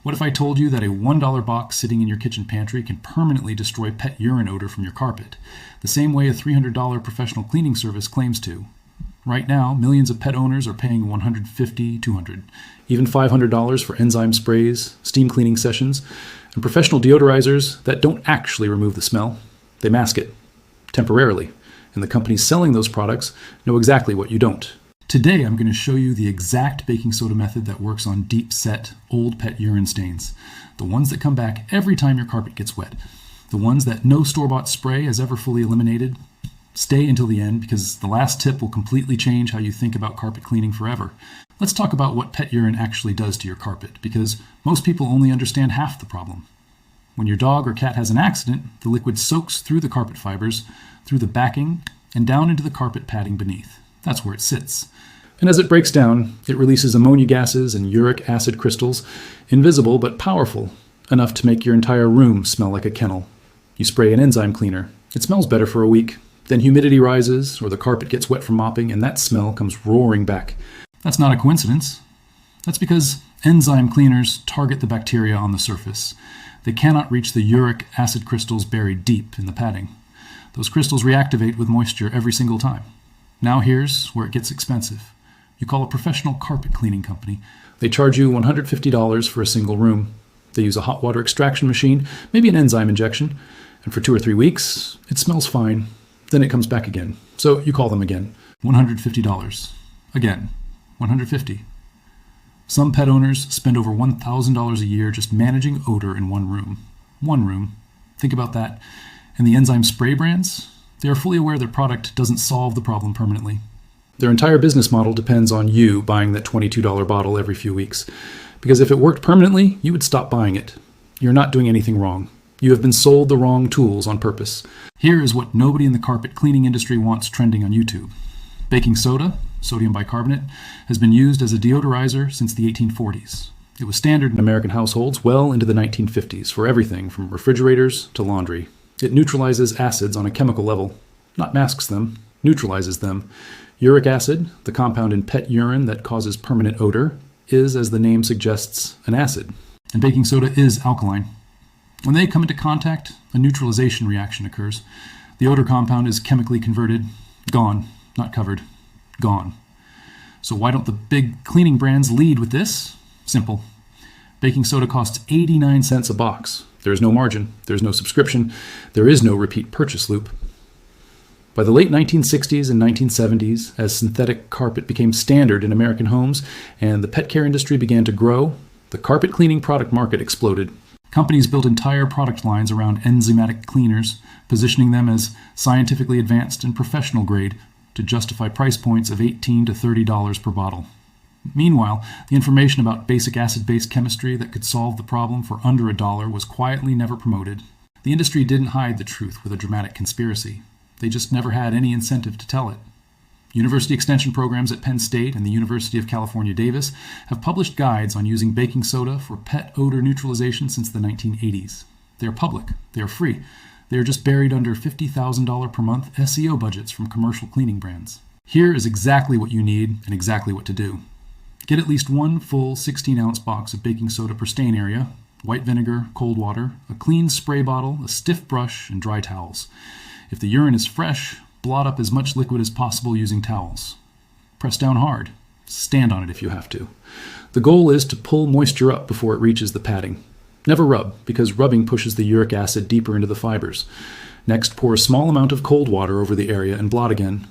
What if I told you that a $1 box sitting in your kitchen pantry can permanently destroy pet urine odor from your carpet, the same way a $300 professional cleaning service claims to? Right now, millions of pet owners are paying $150, $200, even $500 for enzyme sprays, steam cleaning sessions, and professional deodorizers that don't actually remove the smell. They mask it, temporarily, and the companies selling those products know exactly what you don't. Today, I'm going to show you the exact baking soda method that works on deep-set, old pet urine stains. The ones that come back every time your carpet gets wet. The ones that no store-bought spray has ever fully eliminated. Stay until the end because the last tip will completely change how you think about carpet cleaning forever. Let's talk about what pet urine actually does to your carpet, because most people only understand half the problem. When your dog or cat has an accident, the liquid soaks through the carpet fibers, through the backing, and down into the carpet padding beneath. That's where it sits. And as it breaks down, it releases ammonia gases and uric acid crystals, invisible but powerful, enough to make your entire room smell like a kennel. You spray an enzyme cleaner. It smells better for a week. Then humidity rises, or the carpet gets wet from mopping, and that smell comes roaring back. That's not a coincidence. That's because enzyme cleaners target the bacteria on the surface. They cannot reach the uric acid crystals buried deep in the padding. Those crystals reactivate with moisture every single time. Now here's where it gets expensive. You call a professional carpet cleaning company. They charge you $150 for a single room. They use a hot water extraction machine, maybe an enzyme injection, and for 2 or 3 weeks, it smells fine. Then it comes back again. So you call them again. $150. Again, $150. Some pet owners spend over $1,000 a year just managing odor in one room. One room. Think about that. And the enzyme spray brands? They are fully aware their product doesn't solve the problem permanently. Their entire business model depends on you buying that $22 bottle every few weeks. Because if it worked permanently, you would stop buying it. You're not doing anything wrong. You have been sold the wrong tools on purpose. Here is what nobody in the carpet cleaning industry wants trending on YouTube. Baking soda, sodium bicarbonate, has been used as a deodorizer since the 1840s. It was standard in American households well into the 1950s for everything from refrigerators to laundry. It neutralizes acids on a chemical level, not masks them, neutralizes them. Uric acid, the compound in pet urine that causes permanent odor, is, as the name suggests, an acid. And baking soda is alkaline. When they come into contact, a neutralization reaction occurs. The odor compound is chemically converted, gone, not covered, gone. So why don't the big cleaning brands lead with this? Simple. Baking soda costs 89 cents a box. There is no margin, there's no subscription, there is no repeat purchase loop. By the late 1960s and 1970s, as synthetic carpet became standard in American homes and the pet care industry began to grow, the carpet cleaning product market exploded. Companies built entire product lines around enzymatic cleaners, positioning them as scientifically advanced and professional grade to justify price points of $18 to $30 per bottle. Meanwhile, the information about basic acid-base chemistry that could solve the problem for under $1 was quietly never promoted. The industry didn't hide the truth with a dramatic conspiracy. They just never had any incentive to tell it. University extension programs at Penn State and the University of California, Davis have published guides on using baking soda for pet odor neutralization since the 1980s. They are public. They are free. They are just buried under $50,000 per month SEO budgets from commercial cleaning brands. Here is exactly what you need and exactly what to do. Get at least one full 16-ounce box of baking soda per stain area, white vinegar, cold water, a clean spray bottle, a stiff brush, and dry towels. If the urine is fresh, blot up as much liquid as possible using towels. Press down hard. Stand on it if you have to. The goal is to pull moisture up before it reaches the padding. Never rub, because rubbing pushes the uric acid deeper into the fibers. Next, pour a small amount of cold water over the area and blot again.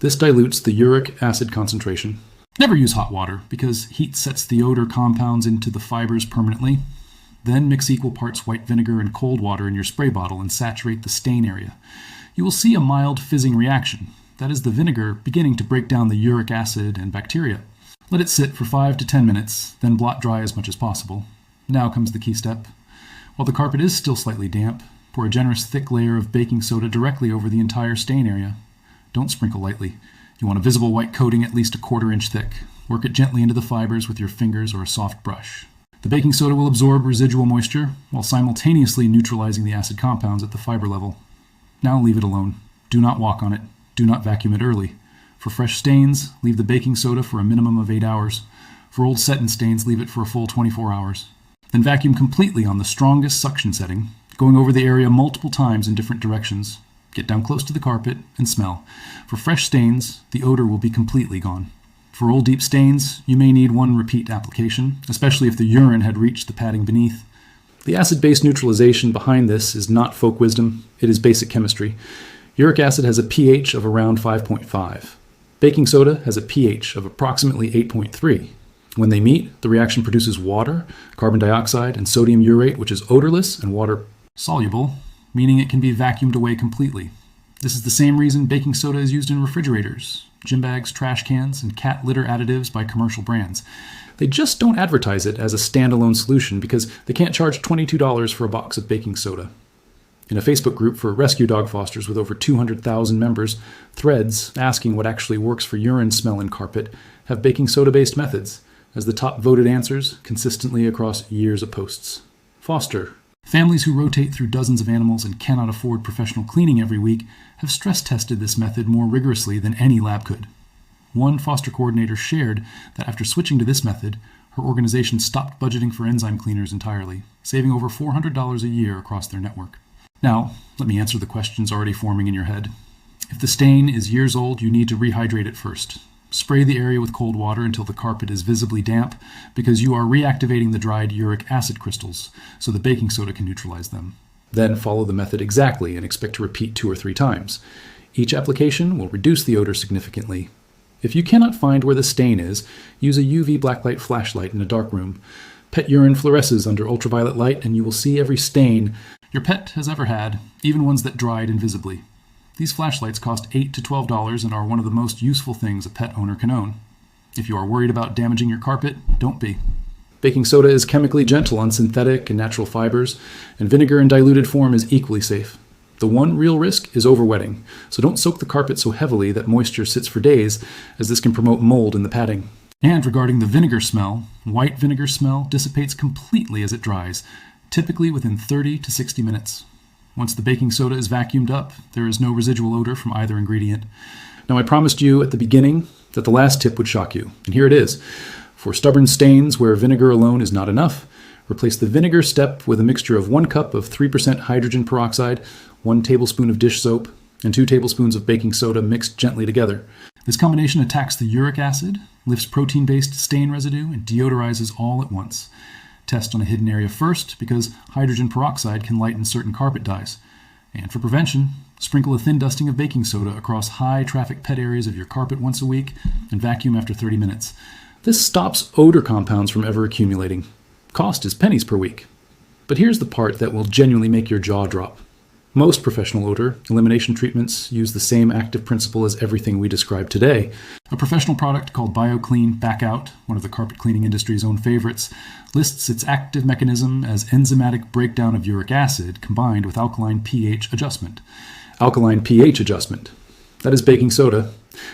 This dilutes the uric acid concentration. Never use hot water, because heat sets the odor compounds into the fibers permanently. Then mix equal parts white vinegar and cold water in your spray bottle and saturate the stain area. You will see a mild fizzing reaction. That is the vinegar beginning to break down the uric acid and bacteria. Let it sit for 5 to 10 minutes, then blot dry as much as possible. Now comes the key step. While the carpet is still slightly damp, pour a generous thick layer of baking soda directly over the entire stain area. Don't sprinkle lightly. You want a visible white coating at least a 1/4 inch thick. Work it gently into the fibers with your fingers or a soft brush. The baking soda will absorb residual moisture while simultaneously neutralizing the acid compounds at the fiber level. Now leave it alone. Do not walk on it. Do not vacuum it early. For fresh stains, leave the baking soda for a minimum of 8 hours. For old set-in stains, leave it for a full 24 hours. Then vacuum completely on the strongest suction setting, going over the area multiple times in different directions. Get down close to the carpet and smell. For fresh stains, the odor will be completely gone. For old deep stains, you may need one repeat application, especially if the urine had reached the padding beneath. The acid-base neutralization behind this is not folk wisdom, it is basic chemistry. Uric acid has a pH of around 5.5. Baking soda has a pH of approximately 8.3. When they meet, the reaction produces water, carbon dioxide, and sodium urate, which is odorless and water soluble, meaning it can be vacuumed away completely. This is the same reason baking soda is used in refrigerators, gym bags, trash cans, and cat litter additives by commercial brands. They just don't advertise it as a standalone solution because they can't charge $22 for a box of baking soda. In a Facebook group for rescue dog fosters with over 200,000 members, threads asking what actually works for urine smell in carpet have baking soda-based methods as the top voted answers consistently across years of posts. Foster. Families who rotate through dozens of animals and cannot afford professional cleaning every week have stress tested this method more rigorously than any lab could. One foster coordinator shared that after switching to this method, her organization stopped budgeting for enzyme cleaners entirely, saving over $400 a year across their network. Now, let me answer the questions already forming in your head. If the stain is years old, you need to rehydrate it first. Spray the area with cold water until the carpet is visibly damp because you are reactivating the dried uric acid crystals so the baking soda can neutralize them. Then follow the method exactly and expect to repeat 2 or 3 times. Each application will reduce the odor significantly. If you cannot find where the stain is, use a UV blacklight flashlight in a dark room. Pet urine fluoresces under ultraviolet light and you will see every stain your pet has ever had, even ones that dried invisibly. These flashlights cost $8 to $12 and are one of the most useful things a pet owner can own. If you are worried about damaging your carpet, don't be. Baking soda is chemically gentle on synthetic and natural fibers, and vinegar in diluted form is equally safe. The one real risk is overwetting, so don't soak the carpet so heavily that moisture sits for days, as this can promote mold in the padding. And regarding the vinegar smell, white vinegar smell dissipates completely as it dries, typically within 30 to 60 minutes. Once the baking soda is vacuumed up, there is no residual odor from either ingredient. Now, I promised you at the beginning that the last tip would shock you, and here it is. For stubborn stains where vinegar alone is not enough, replace the vinegar step with a mixture of 1 cup of 3% hydrogen peroxide, 1 tablespoon of dish soap, and 2 tablespoons of baking soda mixed gently together. This combination attacks the uric acid, lifts protein-based stain residue, and deodorizes all at once. Test on a hidden area first because hydrogen peroxide can lighten certain carpet dyes. And for prevention, sprinkle a thin dusting of baking soda across high-traffic pet areas of your carpet once a week and vacuum after 30 minutes. This stops odor compounds from ever accumulating. Cost is pennies per week. But here's the part that will genuinely make your jaw drop. Most professional odor elimination treatments use the same active principle as everything we described today. A professional product called BioClean Back Out, one of the carpet cleaning industry's own favorites, lists its active mechanism as enzymatic breakdown of uric acid combined with alkaline pH adjustment. Alkaline pH adjustment. That is baking soda.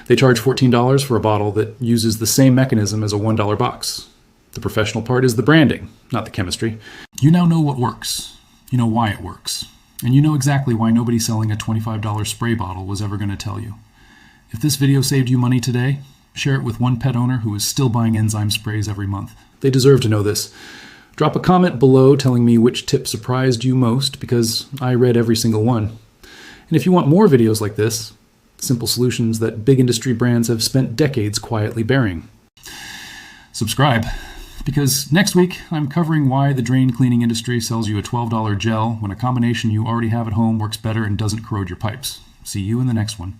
They charge $14 for a bottle that uses the same mechanism as a $1 box. The professional part is the branding, not the chemistry. You now know what works. You know why it works. And you know exactly why nobody selling a $25 spray bottle was ever going to tell you. If this video saved you money today, share it with one pet owner who is still buying enzyme sprays every month. They deserve to know this. Drop a comment below telling me which tip surprised you most because I read every single one. And if you want more videos like this, simple solutions that big industry brands have spent decades quietly burying, subscribe. Because next week, I'm covering why the drain cleaning industry sells you a $12 gel when a combination you already have at home works better and doesn't corrode your pipes. See you in the next one.